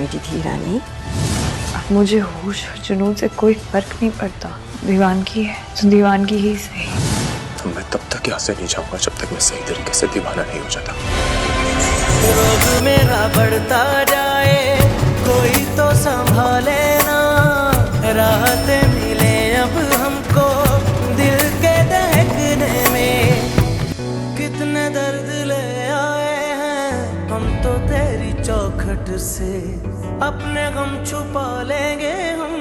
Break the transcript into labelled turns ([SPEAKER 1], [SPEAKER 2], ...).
[SPEAKER 1] मेरी धी रानी।
[SPEAKER 2] मुझे होश और जुनून से कोई फर्क नहीं पड़ता। दीवानगी है तो दीवानगी ही सही।
[SPEAKER 3] तो मैं तब तक यहाँ से नहीं जाऊंगा जब तक मैं सही तरीके से दीवाना नहीं हो जाता।
[SPEAKER 4] रोग मेरा बढ़ता जाए, कोई तो संभाले ना। राहतें मिले अब हमको दिल के दहकने में। कितने दर्द ले आए हैं हम तो तेरी चौखट से। अपने गम छुपा लेंगे हम